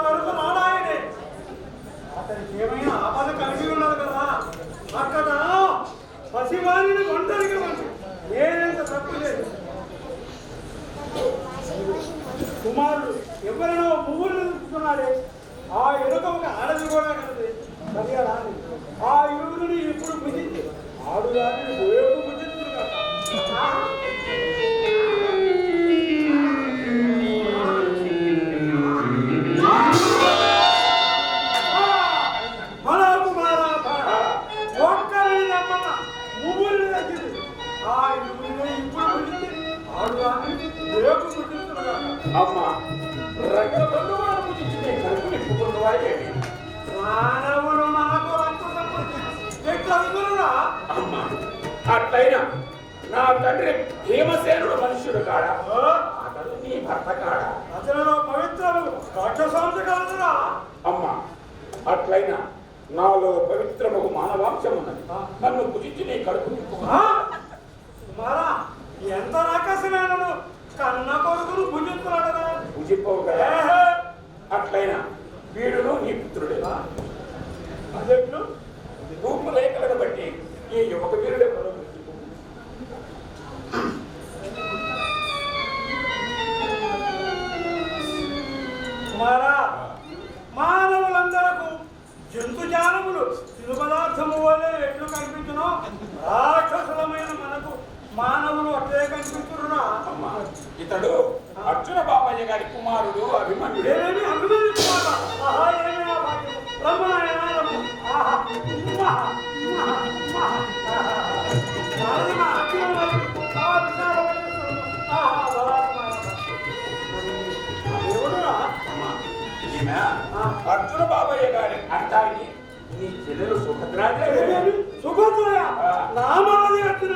వరకు మాడాయనే అతనికి ఏమైనా ఆపద కలిగి ఉన్నది కదా. అక్కడ పసివారిని ఒంటరిగా ఉంది. నేనెంత తప్పు లేదు. కుమారుడు ఎవరైనా పువ్వులు తీసుకున్నాడే. ఆ ఎరుక ఒక ఆడది కూడా కలదు. సరిగా ఆ ఇరుగుని ఇప్పుడు భుజించి ఆడుదాన్ని రేపు భుజించును కదా. మానవులు మనకు రక్త అట్లయినా నా తండ్రి భీమసేనుడు మనుష్యుడు కాడా? అతడు నీ భర్త కాడా? అతనిలో పవిత్రము రాక్షసాంశ కాదురా. అమ్మా, అట్లయినా నాలో పవిత్రము మానవాంశం ఉన్నది. నన్ను భుజించి నీ కడుపు కుమారా, ఎంత రాక్షసమేనను కన్న కొడుకును భుజిస్తున్నాడు కదా. భుజింపవు కదా. అట్లయినా వీడును నీ పుత్రుడే. అదెట్లు? రూపురేఖలను బట్టి ఈ యువక వీరుడే కుమారా, మానవులందరకు జంతుజాలములు తిరు పదార్థము వలె ఎట్లు కనిపించునో రాక్షసులమైన మనకు మానవులు అట్లే కనిపిస్తున్నా. ఇతడు అర్జున బాబయ్య గారి కుమారుడు అభిమన్యుడు. అభిమన్యు కుమారా, ఆహా ఏమైనా రమ్మనాయన రమ్మ. ఆహా అర్జున బాబయ్య గారి అర్థాన్ని నీ చెల్లెలు సుభద్రాదేవి. సుభద్రయ నామాది అర్జున.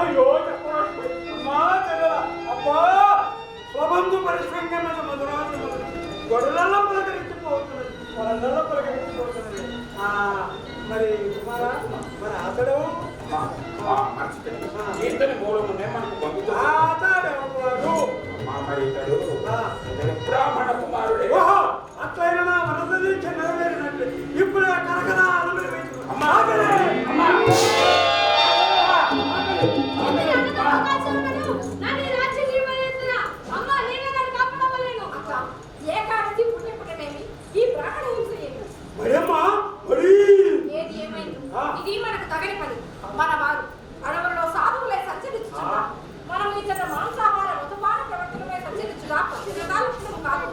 అయ్యో చెప్పండి మా చెల్లెల. అబ్బా, స్వబంధు పరిశ్రమ మధురాజు గొడవలలో పలకరించిపోతున్నది, వాళ్ళందరిలో పలకరించిపోతున్నది. మరి కుమారా, మరి అతడు ఈతని మూలమునే మనకు పంపుతాడు. బ్రాహ్మణ కుమారుడే. అట్లయినా నా వరద దీక్ష నెరవేరినట్లు ఇప్పుడు కనకనా అలమరి ఇది మనకు తగని పని. మన వారు అడవుల్లో సాధువులే సంచరించుచున్నారు. మనం ఇతర మాంసాహార మధుపాన ప్రవర్తనమే సంచరించుగా పక్షి కాదు.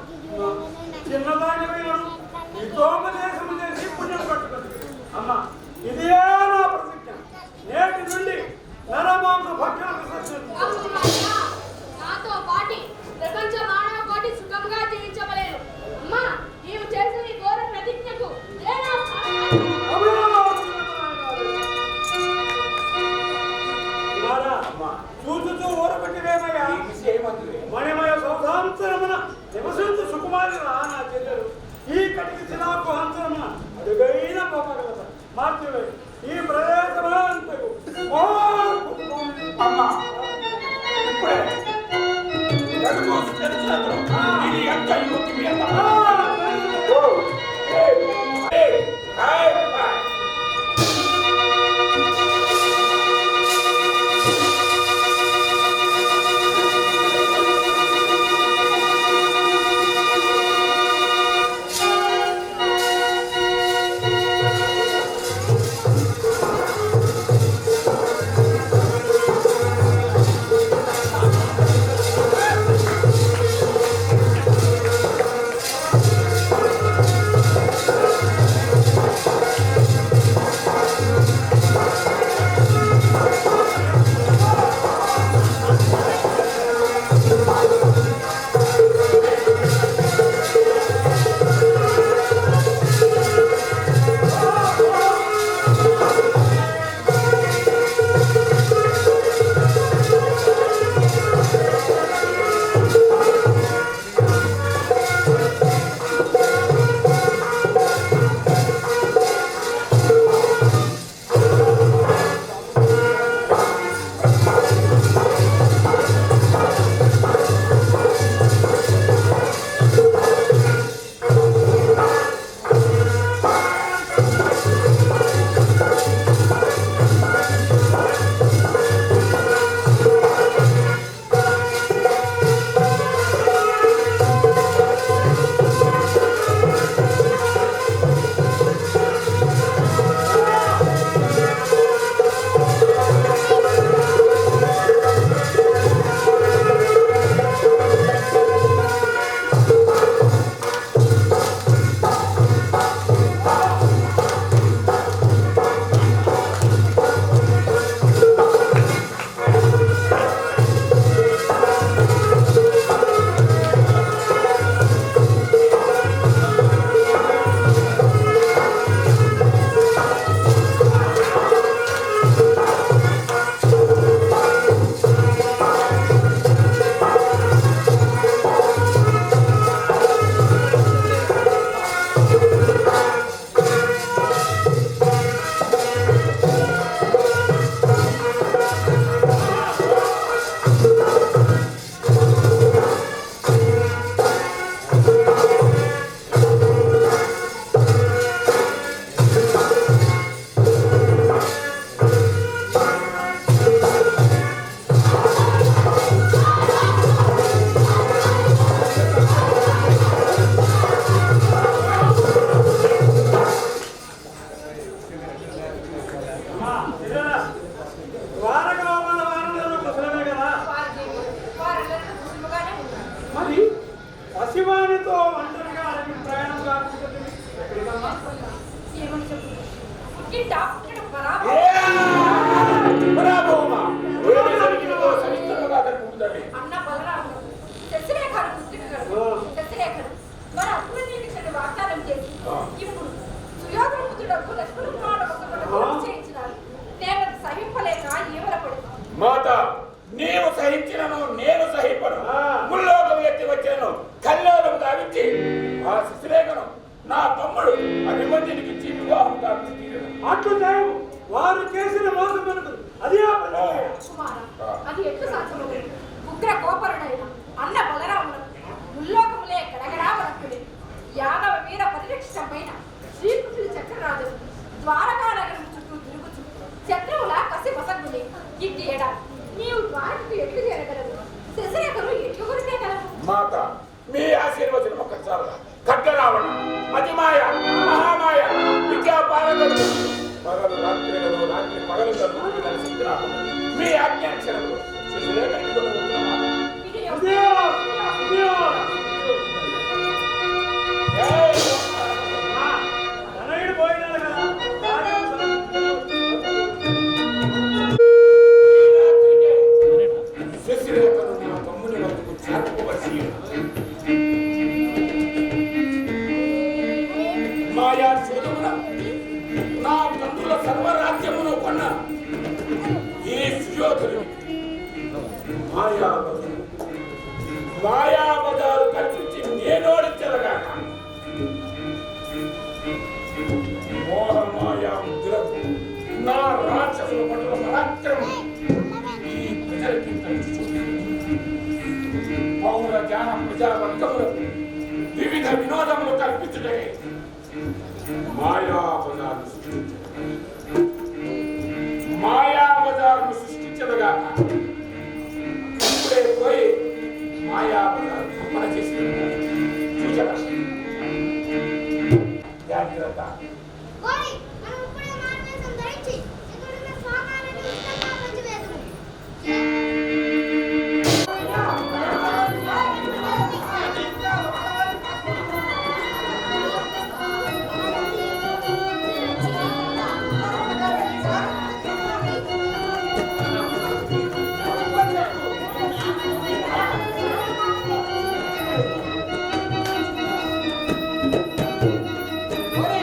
బిడ్డ పుట్టడం పరాభవమా? ఏమి జరిగినదో సవిస్తరంగా తెలుపుతుంది. అన్న బలరాముడు శశిరేఖను పుత్రికడు శశిరేఖను మన అభివృద్ధికి చెడు వాగ్దానం చేసి ఇప్పుడు సుయోధనపుత్రుడు లక్ష్మణుడు చేయించినారు. నేను సహింపలేక ఈవరపడి మాట నీవు సహించినను నేను సహింపను. ముల్లోకం ఎత్తి వచ్చాను కల్లోకం గావించి ఆ శశిరేఖను నా తమ్ముడు అభిమన్యునికి వివాహం గావించి అట్లు దైవం వారు చేసిన మోసం మనకు అది కుమార అది ఎట్లు సాధ్యమవు? ఉగ్ర కోపరుడైన అన్న బలరాముడు ముల్లోకములే గడగడావరకుడి యాదవ వీర పరిరక్షితమైన శ్రీకృష్ణుడి చక్రరాజు ద్వారకా నగరం చుట్టూ తిరుగుచు శత్రువుల కసి వసగ్గుని ఇట్టి ఎడ నీవు ద్వారకకు ఎట్లు చేరగలవు? శశిరేఖను ఎట్లు కొరికేగలవు? మాత మీ ఆశీర్వచనం ఒక్కసారి ఖడ్గరావణ అతిమాయ మహామాయ విద్యాపాలకుడు పగలు రాత్రిలో రాత్రి పగలు జరుగుతున్న సిద్ధరాము మీ ఆజ్ఞాక్షరములు శశిరేఖ తనయుడు పోయినాడు కదా శశిరేఖను నా తమ్ముని వద్దకు చేర్చుకోవలసి మాయా చూడమున నా తండ్రుల సర్వరాజ్యమును కొన్న ఈ సుయోధుని మాయాబజారు కల్పించి నేనోడించలగా మోహమాయా ముద్రకు నా రాక్షసుల పట్ల పరాక్రమం ఈ ప్రజలకి పౌర జ్ఞాన ప్రజావర్గములకు వివిధ వినోదములు కల్పించుటకే మాయాబజారును సృష్టించదగా ఇప్పుడే పోయి మాయాబజారు కల్పన చేసి చూచగా జాగ్రత్త. ఒరే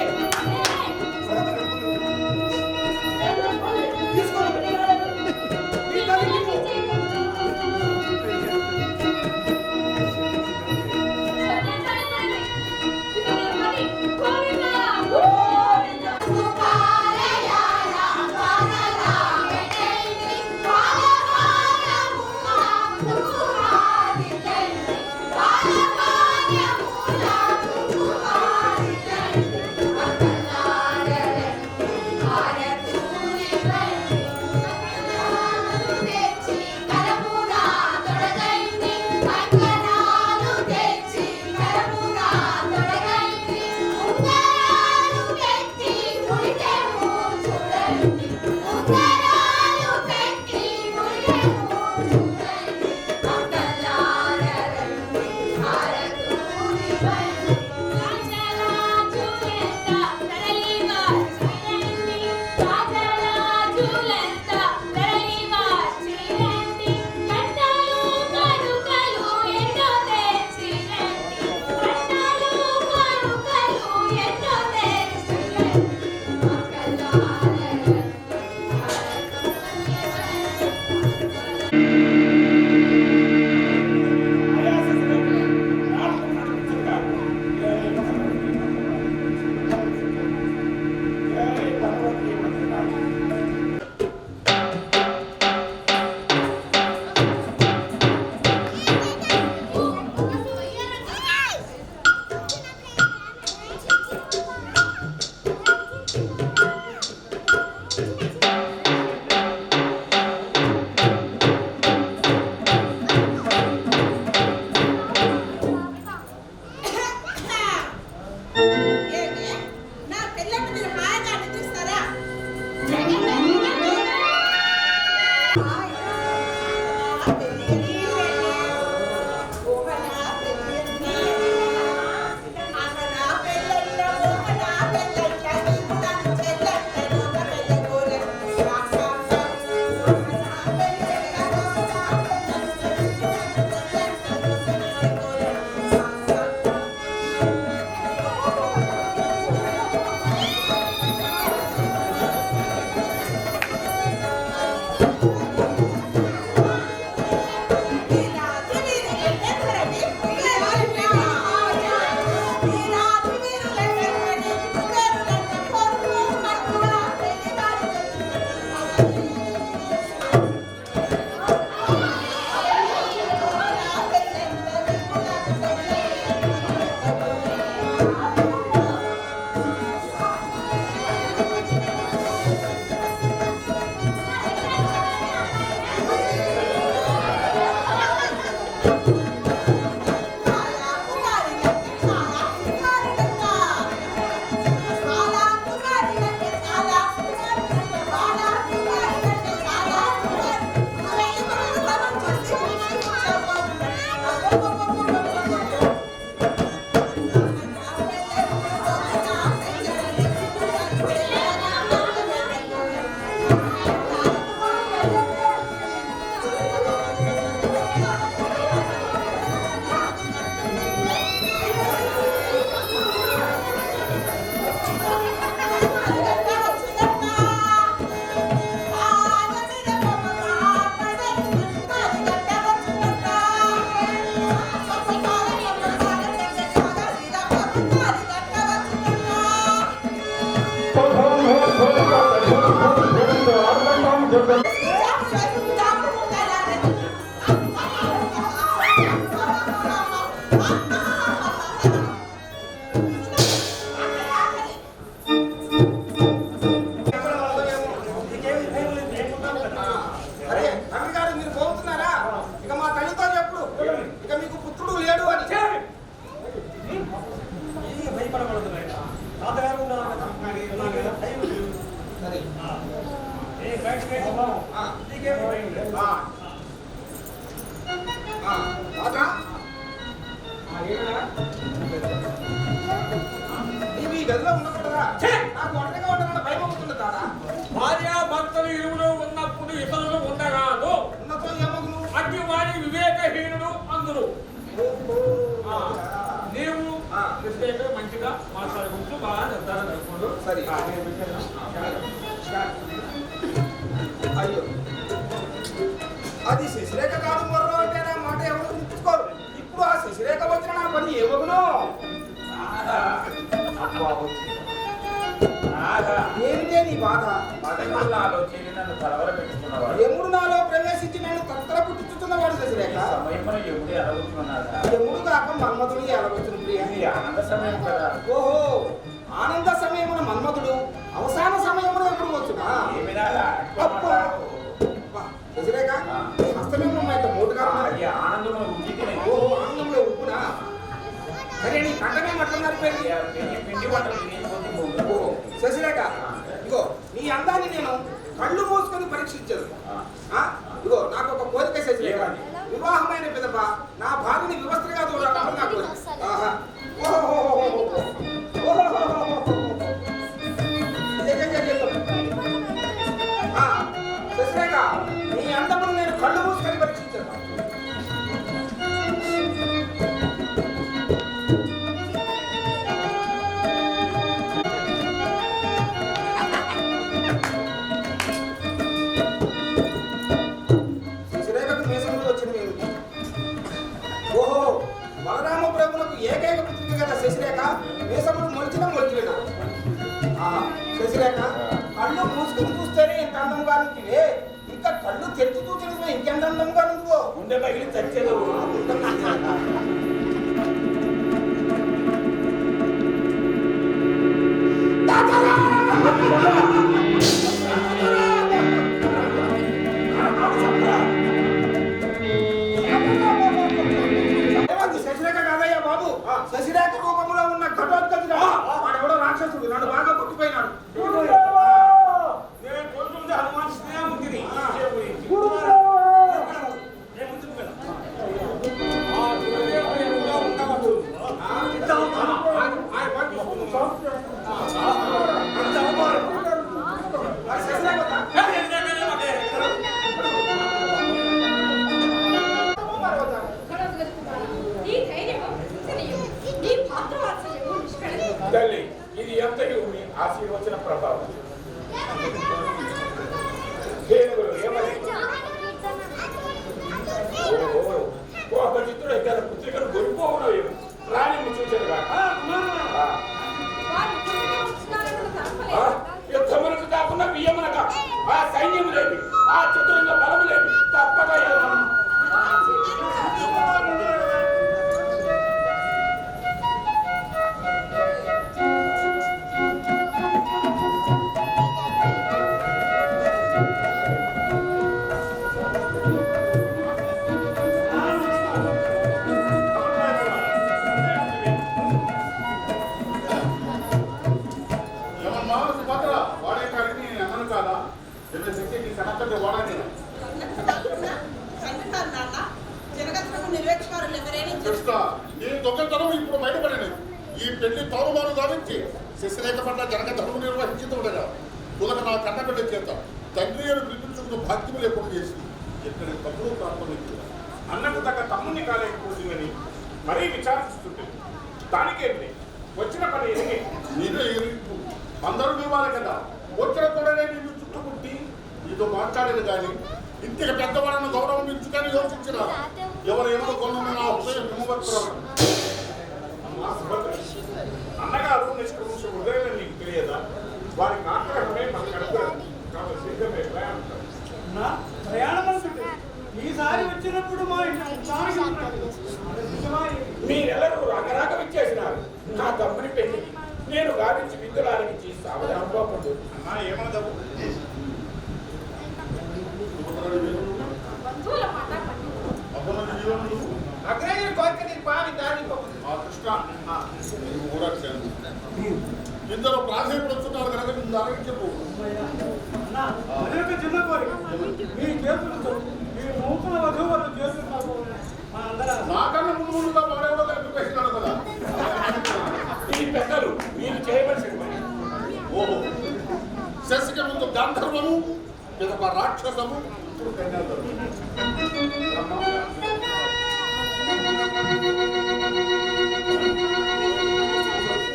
ఇవి గదిలో ఉండకూడదా? నాకు ఒంటరిగా ఉండకుండా భయం అవుతుంది తాడా. భార్యాభర్తలు ఇరువురు ఉన్నప్పుడు ఇతరులు ఉండరాదు. ఉన్నతో ఏమగును? అట్టి వారి వివేకహీనుడు అందరు. నీవు కృష్ణ మంచిగా మాట్లాడుకుంటూ బాగా నిర్ధారణ జరుపుకుంటూ సరే. అయ్యో అది శశిరేఖ కాదు మరో అంటే నా మాట ఎవరు గుర్తుకోరు. ఇప్పుడు ఆ శశిరేఖ వచ్చిన నా పని ఏమగును? ఏమిటే నీ బాధ? యముడు నాలో ప్రవేశించి నన్ను తత్తర పుట్టించుతున్నవాడు శశిరేఖ. యముడు కాక మన్మధుడు ఎలవచ్చును ప్రియ. ఓహో, ఆనంద సమయమున మన్మధుడు, అవసాన సమయమున ఎప్పుడు వచ్చునా? శశిరేఖ నీ హస్తమేమో మోటుగా ఓహో, ఆనందంలో ఉప్పునా? సరే, నీ కంటమే మట్టం నడిపోయింది. శశిరేఖ, ఇగో నీ అందాన్ని నేను కళ్ళు మూసుకొని పరీక్షించదు. ఇగో నాకు ఒక కోరిక శశిరేఖ. వివాహమైన పిదప నా భార్యని వ్యవస్థగా చూడాలని నా కోరిక. శశిరేఖ, నీ అందమును నేను కళ్ళు మూసుకొని పరీక్షించదు. ఏకైక పుత్రిక కదా శశిరేఖ. వేసముడు మొలిచిన మొలిచినా శశిరేఖ, కళ్ళు మూసుకుని చూస్తేనే ఇంత అందంగా నుంచివే, ఇంకా కళ్ళు తెరిచి చూసిన ఇంకెంత అందంగా నువ్వు ఉండే పగిలి చచ్చేది. శశిరేఖ కాదయ్యా బాబు, శశిరేఖ రూపంలో ఉన్న ఘటోత్కచుడు వాడెవడో రాక్షసుడు నన్ను బాగా కొట్టిపోయినాడు. తల్లి, ఇది ఎంతయు మీ ఆశీర్వచన ప్రభావం. ఒక చిత్రుడు అయితే పుత్రికను గొరిపోవడం రాణి చూచారు యుద్ధమునకు కాకుండా బియ్యమునక ఆ సైన్యము లేవి, ఆ చతురంగ బలము లేవి, తప్పక ఇప్పుడు బయటపడినది. ఈ పెళ్లి తారుమారు గావించి శశిరేఖ పట్ల జనక ధర్మం నిర్వహించుతుండగా తులక నా కన్నబిడ్డ చేత తండ్రి అని పిలిపించుకున్న భాగ్యము లేకుండా చేసింది. ఎక్కడి తప్పులు ప్రారంభించింది. అన్నకు తగ్గ తమ్ముని కాలేకపోతుందని మరీ విచారిస్తుంటుంది. దానికేంటి వచ్చిన పని ఎదిగి నేనే ఎదురు అందరూ ఇవ్వాలి కదా. వచ్చిన తోడనే నిన్ను చుట్టుముట్టి నీతో మాట్లాడేది కానీ ఇంటికి పెద్దవాళ్ళను గౌరవం ఇచ్చుకొని యోచించిన ఎవరు ఏమో కొన్న నా హృదయం నిమ్మవత్తున్నారు. అన్నగారు నిష్కృష హృదయం నీకు తెలియదా? వారి ఆగ్రహమే మన కడుపుతుంది కాబట్టి సిద్ధమే ప్రయాణం అంటుంటే ఈసారి వచ్చినప్పుడు మా మీరెల్లరూ రకరక విచ్చేసినారు నా తమ్ముని పెళ్లికి. నేను గావించి విద్యులారగించి సావధానంగా పొందు. అన్నా ఏమన్నదవు? అగ్రహిని కోరిక నీ పాని దాని కృష్ణ కూడా ఇందులో ప్రాధాన్యపడుతున్నారు కనుక నువ్వు దానికి చెప్పు. అన్నా, అదే ఒక చిన్న కోరిక. మీ చేతులతో మీ నూతన వధువులు చేస్తున్నారు మా అందరం నాకన్నా ముందుగా వాడేవాడో ఎడ్యుకేషన్ కదా. ఈ పెద్దలు మీరు చేయవలసిన పని. ఓహో, శశికి ముందు గాంధర్వము, పిదప రాక్షసము, ఇప్పుడు కన్యాధర్వము. కాదు కాదు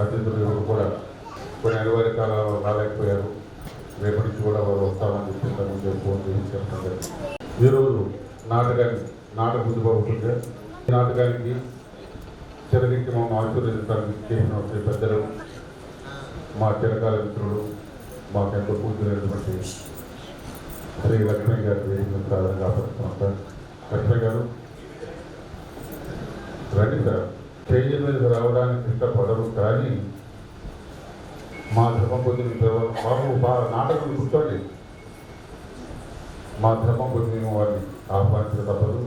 అతిథులు ఎవరు కూడా కొన్ని అనివార్య కాలాలు రాలేకపోయారు. రేపటి నుంచి కూడా వారు వస్తామని చెప్పి ఫోన్ చేసి చెప్తారు. ఈరోజు నాటక బుద్ధిబాబుతుంటే ఈ నాటకానికి చిరదికి మమ్మల్ని ఆశీర్వదించడానికి చేసిన శ్రీ పెద్దలు, మా చిరకాల మిత్రులు, మాకెంతో పూర్తినటువంటి శ్రీ లక్ష్మీ గారి వేదికను ప్రారంభంగా ఆపడుతున్నాం. సార్ లక్ష్మీ గారు రండి సార్. స్టేజ్ మీద రావడానికి ఇష్టపడరు, కానీ మా ధర్మం పొందిన బాబు నాటకం కూర్చోండి. మా ధర్మం పొందిన వారిని ఆహ్వానించక తప్పదు.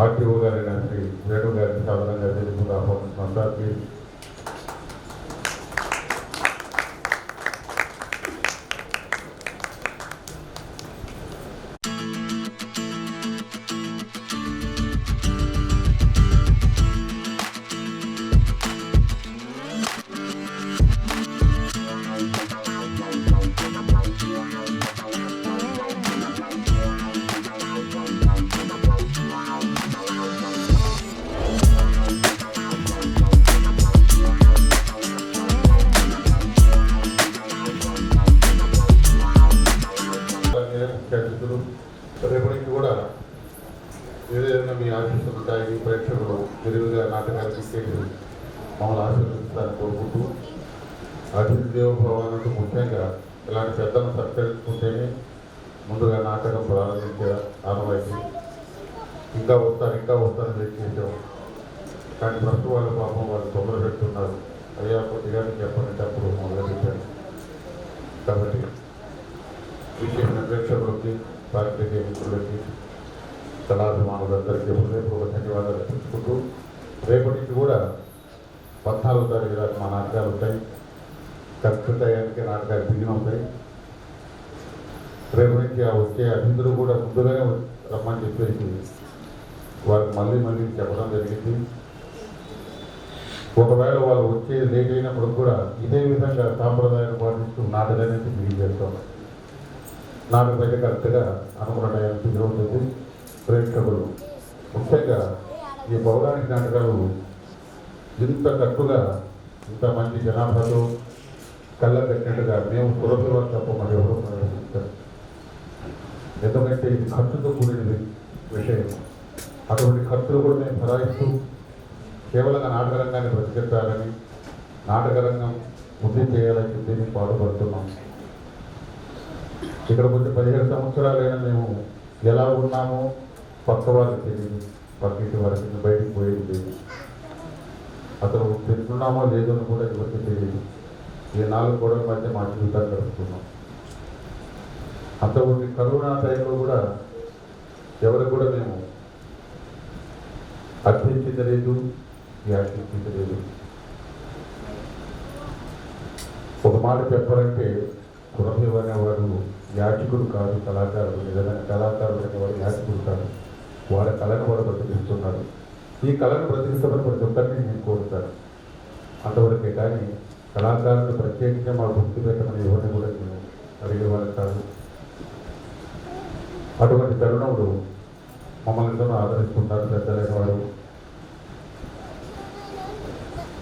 ఆర్టీఓ గారైన శ్రీ వేణు గారిని సాధారణంగా తెలుగు ఆహ్వానిస్తున్నాం. Sir please. రేపటికి కూడా ఏదైనా మీ ఆశీస్సులు ఉంటాయి. ప్రేక్షకులు విరివిగా నాటకానికి చేసి మమ్మల్ని ఆశీర్వదిస్తారని కోరుకుంటూ, అతిథి దేవభావానికి ముఖ్యంగా ఇలాంటి పెద్దలను సత్కరించుకుంటేనే ముందుగా నాటకం ప్రారంభించే ఆనవాయితీ. ఇంకా వస్తారని వెయిట్ చేసాం. కానీ ఫస్ట్ వాళ్ళ పాపం వాళ్ళు తొందర పెడుతున్నారు. అయ్యా కొద్దిగా చెప్పండి అప్పుడు మొదలుపెట్టాను. కాబట్టి విశేష ప్రేక్షకులకి, పాత్రికేయ మిత్రులకి, కళాభిమానులందరికీ హృదయపూర్వక ధన్యవాదాలు అర్పించుకుంటూ, రేపటికి కూడా 14వ తారీఖు దాకా మా నాటకాలు ఉంటాయి. కరెక్ట్ టయానికి నాటకాలు బిగిన్ అవుతాయి. రేపు నుంచి ఆ వచ్చే అతిథులు కూడా ముందుగానే రమ్మని చెప్పేసి వారికి మళ్ళీ చెప్పడం జరిగింది. ఒకవేళ వాళ్ళు వచ్చేది లేట్ అయినప్పుడు కూడా ఇదే విధంగా సాంప్రదాయాన్ని పాటిస్తూ నాటకాన్ని బిగిన్ చేస్తాం. నాటకం అయితే కరెక్ట్గా అనుకున్న టయానికి జరుగుతుంది. ప్రేక్షకులు ముఖ్యంగా ఈ పౌరాణిక నాటకాలు ఇంత కట్టుగా ఇంత మంచి జనాభాలో కళ్ళ పెట్టినట్టుగా మేము సులభంగా తప్ప మరి ఎవరు ప్రదర్శిస్తారు. ఎందుకంటే ఇది ఖర్చుతో కూడిన విషయం. అటువంటి ఖర్చులు కూడా మేము భరాయిస్తూ కేవలంగా నాటకరంగాన్ని బ్రతికెత్తాలని, నాటకరంగం వృద్ధి చేయాలని చెప్పి మేము పాటుపడుతున్నాం. ఇక్కడ కొంచెం 15 సంవత్సరాలైనా మేము ఎలా ఉన్నామో పక్క వారికి తెలియదు, పక్కింటి వారికి బయటికి పోయేది లేదు. అసలు తింటున్నామో లేదో అని కూడా ఎవరికి తెలియదు. ఈ 4 గోడల మధ్య మా జీవితాన్ని గడుపుతున్నాం. అంతకుముందు కరోనా టైంలో కూడా ఎవరికి కూడా మేము అర్థించలేదు, వ్యాఖ్యించలేదు. ఒక మాట చెప్పాలంటే కురభి అనేవాడు యాచకుడు కాదు, కళాకారుడు. నిజమైన కళాకారుడు అనేవాడు యాచకుడు కాదు. వాడి కళను వాడు బ్రతికిస్తున్నాడు. ఈ కళను బ్రతికిస్తామని ప్రతి ఒక్కరిని నేను కోరుతాను. అంతవరకే కానీ కళాకారులు ప్రత్యేకంగా మా గుర్తు పెట్టమని ఎవరిని కూడా నేను అడిగేవాళ్ళు కాదు. అటువంటి తరుణంలో మమ్మల్ని ఎంతో ఆదరిస్తున్నారు పెద్దలైన వారు.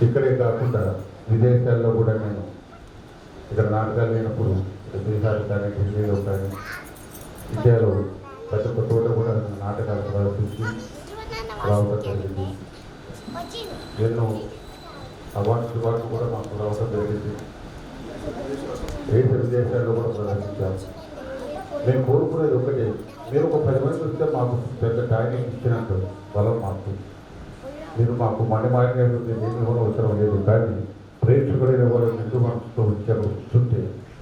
ఇక్కడే కాకుండా విదేశాల్లో కూడా నేను ఇక్కడ నాటకాలు లేనప్పుడు దేశాలు కానీ ఢిల్లీలో కానీ ఇండియాలో ప్రతి ఒక్క చోట కూడా నాటక గురించి రావడం జరిగింది. ఎన్నో అవార్డ్స్ కూడా మాకు రావడం జరిగింది. దేశ విదేశాల్లో కూడా ప్రదర్శించాము. మేము కోరుకునేది ఒకటే, మీరు ఒక 10 మంది వస్తే మాకు పెద్ద ట్రైనింగ్ ఇచ్చినట్టు బలం మాకు. మీరు మాకు మణిమాన్యం కూడా అవసరం లేదు, కానీ ప్రేక్షకుడైన వారు నిండు మనసుతో వచ్చారు చూస్తే,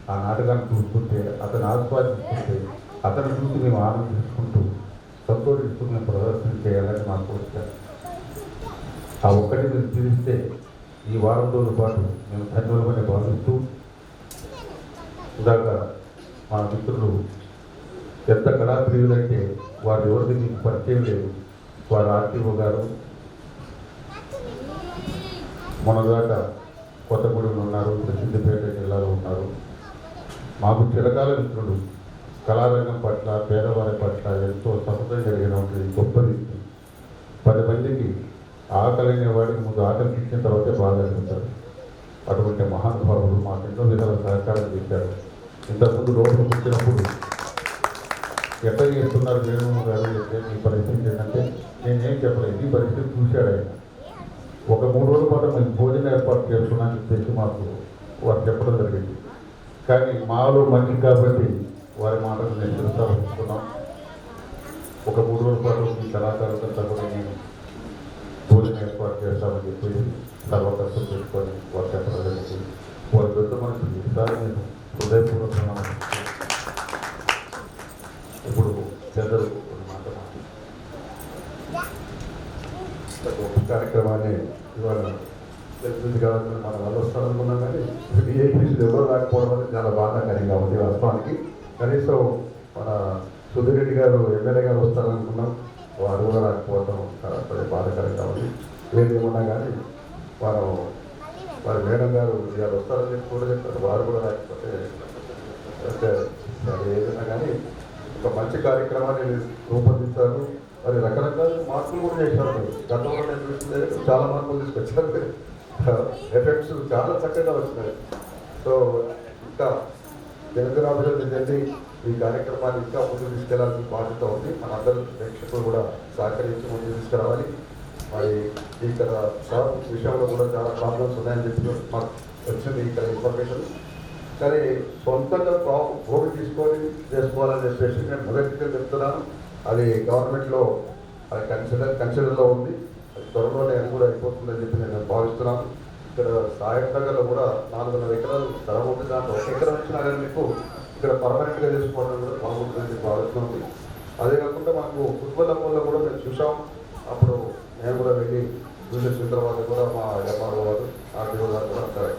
ఆ నాటకాన్ని చూస్తుంటే, అతను ఆస్వాదిస్తుంటే, అతను చూసి మేము ఆనందించుకుంటూ సంతోషిస్తూ మేము ప్రదర్శన చేయాలని మాకు వచ్చారు. ఆ ఒక్కటి మీరు తీరిస్తే ఈ వారం రోజుల పాటు మేము ధన్యవాదమని భావిస్తూ, ఇందాక మా మిత్రులు ఎంత కళాప్రియులంటే వారు ఎవరికి మీకు పరిచయం లేదు. వారు ఆర్టీఓ గారు మొన్నదాకా కొత్తగూడెంలో ఉన్నారు, సిద్దిపేట జిల్లాలో ఉన్నారు. మాకు చిరకాల మిత్రుడు, కళారంగం పట్ల పేదవారి పట్ల ఎంతో సఫలం కలిగినటువంటి గొప్ప వ్యక్తి. 10 మందికి ఆకలినే వాడికి ముందు ఆకలి ఇచ్చిన తర్వాతే బాగా అనిపిస్తారు. అటువంటి మహానుభావులు మాకు ఎన్నో విధాల సహకారం చేశారు. ఇంతకుముందు రోడ్లు వచ్చినప్పుడు ఎట్లా చేస్తున్నారు వేణు గారు అంటే మీ పరిస్థితి ఏంటంటే నేనేం చెప్పలేదు, ఈ పరిస్థితి చూశాడు ఆయన. ఒక 3 రోజుల పాటు మేము భోజనం ఏర్పాటు చేస్తున్నామని చెప్పేసి మాకు వారు చెప్పడం జరిగింది. కానీ మాలో మంచి కాబట్టి వారి మాటలు నేను తెలుసుకున్నాం. ఒక 3 రోజుల పాటు మీ కళాకారులంతా కూడా నేను భోజనం ఏర్పాటు చేస్తామని చెప్పి సర్వకష్టం చేసుకొని వారు చెప్పడం జరిగింది. వారి పెద్ద మనుషులు ఈసారి నేను హృదయపూర్వకంగా ఇప్పుడు పెద్దలు ఒక కార్యక్రమాన్ని ఇవాళ తెలిసింది కాబట్టి మన వాళ్ళు వస్తారనుకున్నాం, కానీ విఐపీసీలు ఎవరు రాకపోవడం అనేది చాలా బాధాకరంగా ఉంది వాస్తవానికి. కనీసం మన సుధీర్ రెడ్డి గారు ఎమ్మెల్యే గారు వస్తారనుకున్నాం, వారు కూడా రాకపోవడం చాలా బాధాకరంగా ఉంది. ఏదేమన్నా కానీ వారి మేడం గారు ఇవాళ వస్తారని చెప్పి కూడా చెప్పారు, వారు కూడా రాకపోతే ఏదైనా కానీ ఒక మంచి కార్యక్రమాన్ని రూపొందించారు. మరి రకరకాల మార్పులు కూడా చేశారు. గతంలో నేను చూస్తే చాలా మార్పులు తీసుకొచ్చారు. ఎఫెక్ట్స్ చాలా చక్కగా వచ్చినాయి. సో ఇంకా దినదినాభివృద్ధి చెంది ఈ కార్యక్రమాన్ని ఇంకా ముందుకు తీసుకెళ్లాల్సిన బాధ్యత ఉంది. మనందరూ ప్రేక్షకులు కూడా సహకరించి ముందుకు తీసుకురావాలి. మరి ఇక్కడ సార్ విషయంలో కూడా చాలా ప్రాబ్లమ్స్ ఉన్నాయని చెప్పి మాకు వచ్చింది ఇక్కడ ఇన్ఫర్మేషన్. కానీ సొంతంగా భూమి తీసుకొని చేసుకోవాలని చెప్పేసి నేను మొదటిగా చెప్తున్నాను. అది గవర్నమెంట్లో అది కన్సిడర్లో ఉంది. అది త్వరలోనే అది కూడా అయిపోతుందని చెప్పి నేను భావిస్తున్నాను. ఇక్కడ సాయంత్రంలో కూడా 400 ఎకరాలు స్థలం ఉంది. దాంట్లో 1 ఎకరం వచ్చినా కానీ మీకు ఇక్కడ పర్మనెంట్గా చేసుకోవడం కూడా బాగుంటుందని చెప్పి ఆలోచన. అదే కాకుండా మాకు ఫుట్బాల్ కూడా మేము చూసాం. అప్పుడు నేను కూడా వెళ్ళి చూసిన తర్వాత కూడా మా ఎంఆర్ఓ వారు ఆర్టీఓ గారు కూడా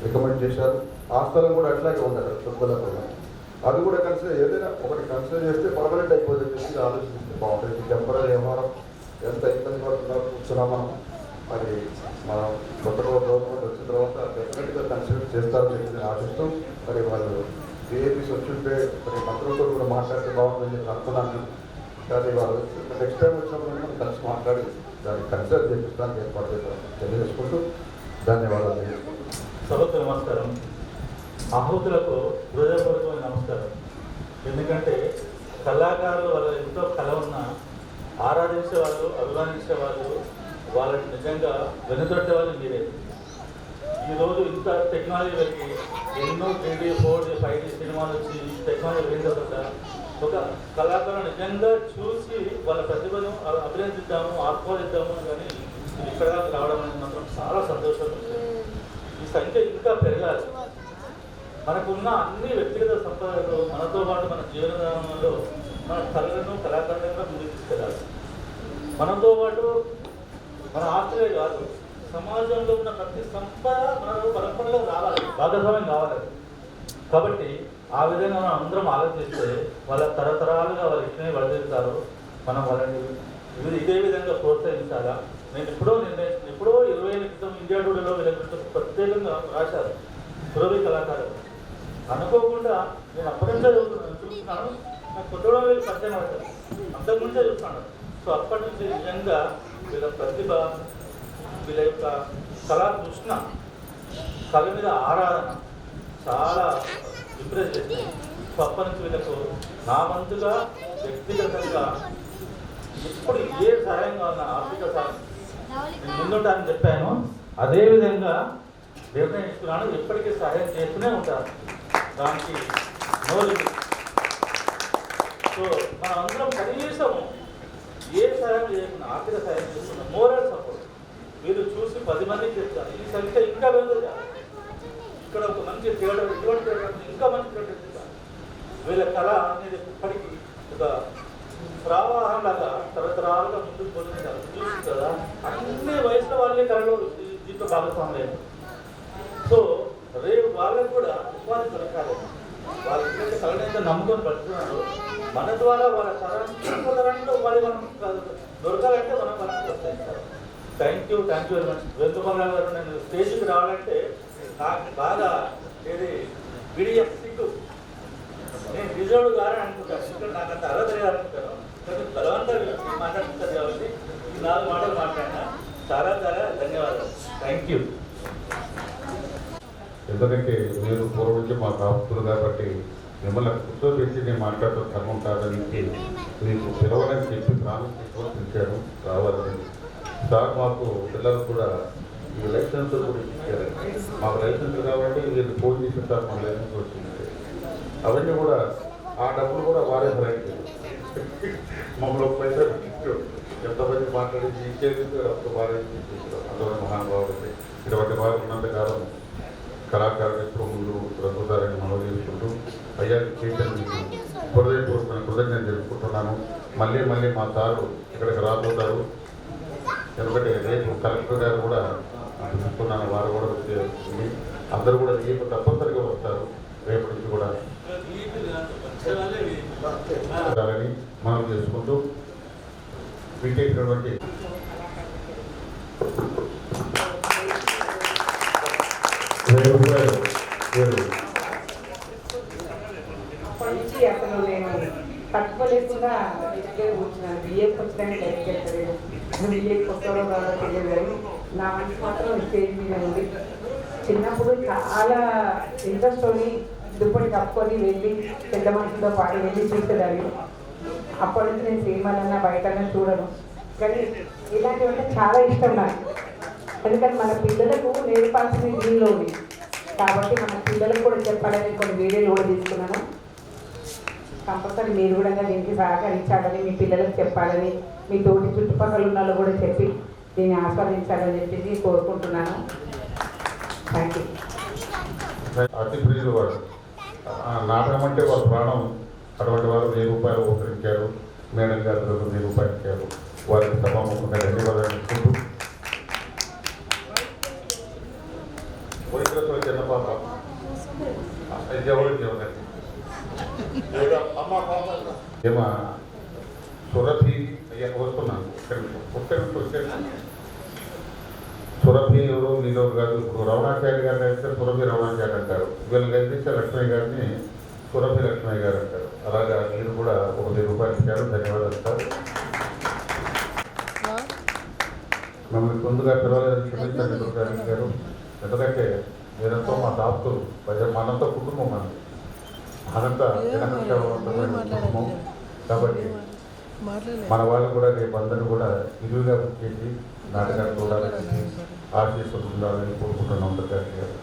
రికమెండ్ చేశారు. ఆ స్థలం కూడా అట్లాగే ఉండాలి ఫుట్బాల్ అది కూడా కన్సిడర్ ఏదైనా ఒకటి కన్సిడర్ చేస్తే పర్మనెంట్ అయిపోతుంది చెప్పి ఆలోచిస్తే బాగుంటుంది. టెంపరీ వ్యవహారం ఎంత ఇబ్బంది పడుతున్నారు కూర్చున్నాం మనం. మరి మనం కొత్తగా గవర్నమెంట్ వచ్చిన తర్వాత డెఫినెట్గా కన్సిడర్ చేస్తారని చెప్పి నేను ఆశిస్తూ, మరి వాళ్ళు ఏపీస్ వచ్చుంటే మరి మంత్రులతో కూడా మాట్లాడితే బాగుందని చెప్పి అనుకున్నాను. కానీ వాళ్ళు నెక్స్ట్ టైం వచ్చినప్పుడు మనం కలిసి మాట్లాడి దాన్ని కన్సిడర్ చేపిస్తానికి ఏర్పాటు చేస్తాను తెలియజేసుకుంటూ ధన్యవాదాలు తెలియజేసుకుంటూ. సభకు నమస్కారం. ఆహుతులకు హృదయపూర్వకమైన నమస్కారం. ఎందుకంటే కళాకారులు వాళ్ళ ఎంతో కళ ఉన్న ఆరాధించే వాళ్ళు, అభిమానించే వాళ్ళు, వాళ్ళని నిజంగా వెనుదొట్టే వాళ్ళు మీరే. ఈరోజు ఇంత టెక్నాలజీ పెరిగి ఎన్నో 3D 4D 5D సినిమాలు వచ్చి టెక్నాలజీ పెరిగిన తర్వాత ఒక కళాకారులు నిజంగా చూసి వాళ్ళ ప్రతిభను అభినందిద్దాము, ఆస్వాదిద్దాము కానీ ఇక్కడ రావడం అనేది మాత్రం చాలా సంతోషం. ఈ సంఖ్య ఇంకా పెరగాలి. మనకున్న అన్ని వ్యక్తిగత సంపదలు మనతో పాటు మన జీవనధానంలో మన కళలను కళాకారులుగా ముందుకు తీసుకెళ్ళాలి. మనతో పాటు మన ఆస్తులే కాదు, సమాజంలో ఉన్న ప్రతి సంపద మనకు పరంపరలో రావాలి, భాగస్వామ్యం కావాలి. కాబట్టి ఆ విధంగా మనం అందరం ఆలోచిస్తే వాళ్ళ తరతరాలుగా వాళ్ళు ఇట్లనే వదిలేస్తారు. మనం వాళ్ళని ఇదే విధంగా ప్రోత్సహించాలా. నేను ఎప్పుడో 20 ఏళ్ళ క్రితం ఇండియా టుడేలో వీళ్ళ ప్రత్యేకంగా రాశారు సురభి కళాకారులు. అనుకోకుండా నేను అప్పటి నుంచే చూస్తున్నాను. నాకు కొత్తగా వీళ్ళు పరిచయం అవుతారు, అంతకుముందే చూస్తున్నాను. సో అప్పటి నుంచి నిజంగా వీళ్ళ ప్రతిభ, వీళ్ళ యొక్క కళా కృష్ణ, కళ మీద ఆరాధన చాలా ఇంప్రెస్ చేసింది. సో అప్పటి నుంచి వీళ్ళకు నా వంతుగా వ్యక్తిగతంగా ఇప్పుడు ఏ సహాయం కావాలన్నా ఆర్థిక సహాయం నేను ముందుంటానని చెప్పాను. అదేవిధంగా నిర్ణయించుకున్నాను, ఎప్పటికీ సహాయం చేస్తూనే ఉంటాను. దానికి నో లిమిట్. సో మనం అందరం కనీసం ఏ సహాయం చేయకుండా ఆర్థిక సహాయం చేస్తున్నా మోరల్ సపోర్ట్ మీరు చూసి 10 మందికి చెప్తారు. ఈ సంఖ్య ఇంకా పెరుగుతుంది. ఇక్కడ ఒక మంచి థియేటర్, ఇటువంటి థియేటర్ ఇంకా మంచి థియేటర్ చెప్తారు. వీళ్ళ కళ అనేది ఇప్పటికీ ఒక ప్రవాహం లాగా తరతరాలుగా ముందుకు పోతున్నారు. చూసి కదా అన్ని వయసులో వాళ్ళే కళలో దీంట్లో భాగస్వామ్యం. సో రేపు వాళ్ళకు కూడా ఉపాధి దొరకాలి. వాళ్ళు ఎప్పుడైతే కళనైతే నమ్ముకొని పడుతున్నారు, మన ద్వారా వాళ్ళ తరంలో ఉపాధి మనం దొరకాలంటే మనం వస్తాయి. Thank you very much. Venugopal గారు, నేను స్టేజ్కి రావాలంటే నాకు బాగా ఏది విడిఎఫ్ సిగ్గు, నేను రిజర్వ్ గారని అనుకుంటాను. ఇక్కడ నాకు అంత అర్హత లేదనుకుంటాను. కానీ బలవంతంగా మాట్లాడుతుంది కాబట్టి ఈ 4 మాటలు మాట్లాడినా చాలా ధన్యవాదాలు. Thank you. ఎందుకంటే మీరు పూర్వం నుంచి మా కాపుతులు కాబట్టి మిమ్మల్ని కూర్చోబెట్టి నేను మాట్లాడటం ధర్మం కాదని మీకు పిలవాలని చెప్పి ప్రాణం తీసుకొని పిలిచారు రావాలని. సార్ మాకు పిల్లలు కూడా ఈ లైసెన్స్ కూడా ఇచ్చారు. మాకు లైసెన్స్ కాబట్టి వీళ్ళు ఫోన్ చేసిన సార్ మాకు లైసెన్స్ వచ్చింది. అవన్నీ కూడా ఆ డబ్బులు కూడా వారే భరించారు. మమ్మల్ని ఒక పైసా ఎంతమంది మాట్లాడించి ఇచ్చేది అప్పుడు వారే తీసుకుంటారు. అందువల్ల మహానుభావుడు ఇటువంటి వారు ఉన్నంతకాలం కళాకారులు ఎప్పుడు ముందు బ్రతుకుతారని మనం చేసుకుంటూ అయ్యా చేసిన హృదయపూర్వకమైన కృతజ్ఞతలు తెలుపుకుంటున్నాను. మళ్ళీ మా సారు ఇక్కడికి రాబోతారు. ఎందుకంటే రేపు కలెక్టర్ గారు కూడా చూస్తున్నాను, వారు కూడా వచ్చేస్తుంది. అందరూ కూడా రేపు తప్పనిసరిగా వస్తారు. రేపటి నుంచి కూడా మనం చేసుకుంటూ వీటైనటువంటి అప్పటి నుంచి అసలు నేను తట్టుకోలేకుండా ఇక్కడే కూర్చున్నాను. బిఏకి వచ్చినాక ఎక్కలేదు, బిఏకి వస్తాడో కాదో తెలియదు. కానీ నా మనసు మాత్రం స్టేజ్ మీద ఉంది. చిన్నప్పుడు చాలా ఇంట్రెస్ట్ తోని దుప్పటి కప్పుకొని వెళ్ళి పెద్ద మనుషులతో పాటు వెళ్ళి చూసేదాన్ని. అప్పటి నుంచి నేను సినిమాలన్నా బయటన్నా చూడను, కానీ ఇలాంటివంటే చాలా ఇష్టం నాకు. ఎందుకంటే మన పిల్లలకు నేర్పాల్సిన దీనిలో ఉంది కాబట్టి మన పిల్లలకు కూడా చెప్పాలని కొన్ని వీడియోలు కూడా తీసుకున్నాను. కంపల్సరీ మీరు కూడా దీనికి సహకరించాలని, మీ పిల్లలకు చెప్పాలని, మీ తోటి చుట్టుపక్కల ఉన్న వాళ్ళు కూడా చెప్పి దీన్ని ఆస్వాదించాలని చెప్పేసి కోరుకుంటున్నాను. Thank you. అతి ప్రియులు వాడు నాటకం అంటే వాళ్ళ ప్రాణం. అటువంటి వారు 1000 రూపాయలు ఉపకరించారు. మేడం గారు 1000 రూపాయలు ఇచ్చారు. వారికి సభాముఖంగా ధన్యవాదాలు ఇచ్చుకుంటూ వైద్యులతో చిన్న పాప ఏమా సురభి అయ్యా వస్తున్నాను. వచ్చాను. సురభి ఎవరు నీలో కాదు. ఇప్పుడు రమణాచార్య గారిని అయితే సురభి రమణాచార్య అంటారు. వీళ్ళని కనిపించే లక్ష్మయ్య గారిని సురభి లక్ష్మయ్య గారు అంటారు. అలాగా మీరు కూడా 1000 రూపాయలు ఇచ్చారు. ధన్యవాదాలు సార్. మమ్మల్ని ముందుగా పిలవలేదు క్షమించండి దుర్గారాణి గారు. ఎందుకంటే మీరంతా మా దాపుతులు, మనంతా కుటుంబం, మనంతా కుటుంబం కాబట్టి మన వాళ్ళు కూడా రేపు అందరూ కూడా ఇరువుగా చేసి నాటకాలు చూడాలని ఆశీస్సులు ఉండాలని కోరుకుంటున్నాం. దుర్గారాణి గారు.